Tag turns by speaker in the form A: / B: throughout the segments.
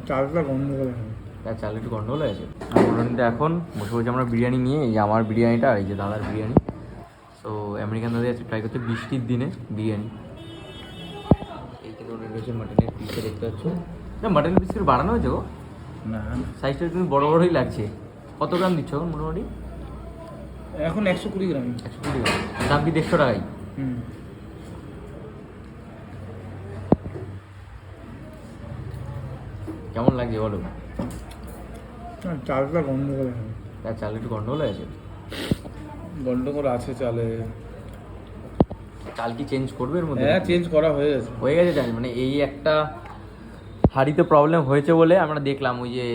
A: চালটা গন্ডগোল আছে।
B: চাল একটু গন্ডগোল আছে। আর মোটামুটি এখন বসে বসে আমরা বিরিয়ানি নিয়ে, এই যে আমার বিরিয়ানিটা আর এই যে দাদার বিরিয়ানি। তো আমেরিকান দাদা ট্রাই করছে বৃষ্টির দিনে বিরিয়ানি। এই কিন্তু রয়েছে মাটনের পিসটা দেখতে পাচ্ছ। না মাটনের পিস বাড়ানো হয়েছে গো?
A: না
B: সাইজটা কিন্তু বড় বড়ই লাগছে। কত গ্রাম দিচ্ছ এখন মোটামুটি?
A: এখন 120 গ্রাম।
B: 120 গ্রাম। দাম কি 150 টাকাই? কেমন লাগছে বলো?
A: চালটা গন্ডগোল আছে।
B: তার চাল একটু গন্ডগোল আছে।
A: গন্ডগোল আছে চালে।
B: চাল কি চেঞ্জ করবে এর মধ্যে?
A: হ্যাঁ চেঞ্জ করা হয়ে গেছে।
B: হয়ে গেছে জানি, মানে এই একটা হাঁড়িতে প্রবলেম হয়েছে বলে আমরা দেখলাম ওই যে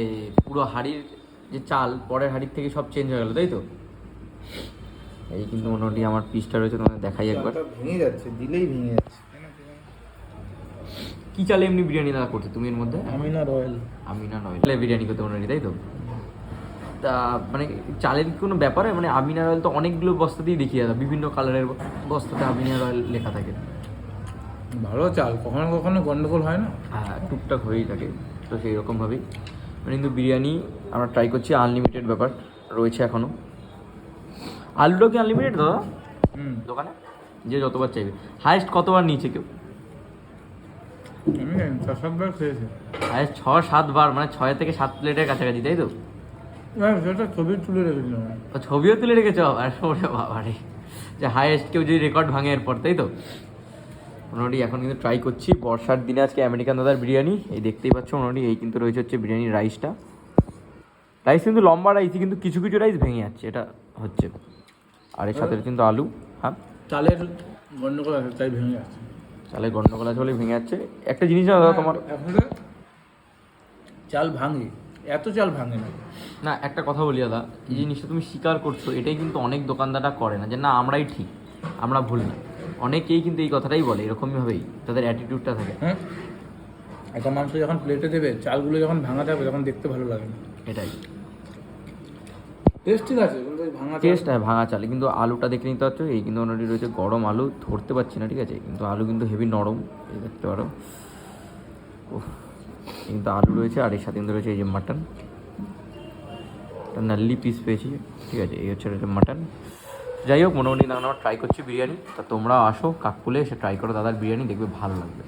B: পুরো হাঁড়ির যে চাল পরের হাঁড়ির থেকে সব চেঞ্জ হয়ে গেল, তাই তো? এই কিন্তু মোটামুটি আমার পিসটা রয়েছে, তোমাদের দেখাই একবার।
A: ভেঙে যাচ্ছে, দিলেই ভেঙে যাচ্ছে।
B: কি চালে এমনি বিরিয়ানি দাদা করতে তুমি এর মধ্যে?
A: আমিনা রয়্যাল
B: বিরিয়ানি করতে মোটামুটি, তাই তো? তা মানে চালের কি কোনো ব্যাপারে, মানে আমিনা রয়্যাল তো অনেকগুলো বস্তাতেই দেখি দাদা, বিভিন্ন কালারের বস্তাতে আমিনা রয়্যাল লেখা থাকে।
A: ভালো চাল, কখনো কখনো গন্ডগোল হয় না।
B: হ্যাঁ টুকটাক হয়েই থাকে। তো সেই রকমভাবেই মানে কিন্তু বিরিয়ানি আমরা ট্রাই করছি, আনলিমিটেড ব্যাপার রয়েছে এখনও। আলুটাও কি আনলিমিটেড দাদা দোকানে? যে যতবার চাইবে। হায়েস্ট কতবার নিয়েছে কেউ?
A: আমি 6-7 বার খেয়েছি।
B: হায়েস্ট 6-7 বার, মানে 6 থেকে 7 প্লেটের কাছাকাছি, তাই তো?
A: সেটা ছবি তুলে রেখেছিলাম।
B: তো ছবিও তুলে রেখেছ? আর ওরে বাবারে, যে হায়েস্ট কেউ যদি রেকর্ড ভাঙে এরপর, তাই তো? মোটামুটি এখন কিন্তু ট্রাই করছি বর্ষার দিনে আজকে আমেরিকান দাদার বিরিয়ানি। এই দেখতেই পাচ্ছ মোটামুটি এই কিন্তু রয়েছে হচ্ছে বিরিয়ানির রাইসটা। রাইস কিন্তু লম্বা রাইসই, কিন্তু কিছু কিছু রাইস ভেঙে যাচ্ছে, এটা হচ্ছে। আর এর সাথে কিন্তু আলু। হ্যাঁ
A: চালের গন্ডগোল আছে তাই ভেঙে যাচ্ছে।
B: চালের গন্ডগোল আছে বলে ভেঙে যাচ্ছে। একটা জিনিস না দাদা তোমার,
A: চাল ভাঙে, এত চাল ভাঙে না।
B: না একটা কথা বলি দাদা, এই জিনিসটা তুমি স্বীকার করছো, এটাই কিন্তু অনেক দোকানদাররা করে না, যে না আমরাই ঠিক, আমরা ভুল না। অনেকেই কিন্তু এই কথাটাই বলে, এরকমইভাবেই তাদের অ্যাটিটিউডটা থাকে।
A: হ্যাঁ, একটা মাংস যখন প্লেটে দেবে, চালগুলো যখন ভাঙা থাকবে তখন দেখতে ভালো লাগে না।
B: এটাই
A: টেস্ট ঠিক আছে, কিন্তু ভাঙা
B: টেস্ট। হ্যাঁ ভাঙা চালে কিন্তু আলুটা দেখে নিতে পারছো, এই কিন্তু অলরেডি রয়েছে গরম আলু, ধরতে পারছি না ঠিক আছে, কিন্তু আলু কিন্তু হেভি নরম, এই দেখতে পারো। কিন্তু আলু রয়েছে, আর এর সাথে কিন্তু রয়েছে এই যে মাটন, নাল্লি পিস পেয়েছি ঠিক আছে। এই হচ্ছে মাটন। যাই হোক মোটামুটি আমরা ট্রাই করছি বিরিয়ানি। তা তোমরা আসো কাককুলে এসে ট্রাই করো দাদার বিরিয়ানি, দেখবে ভালো লাগবে।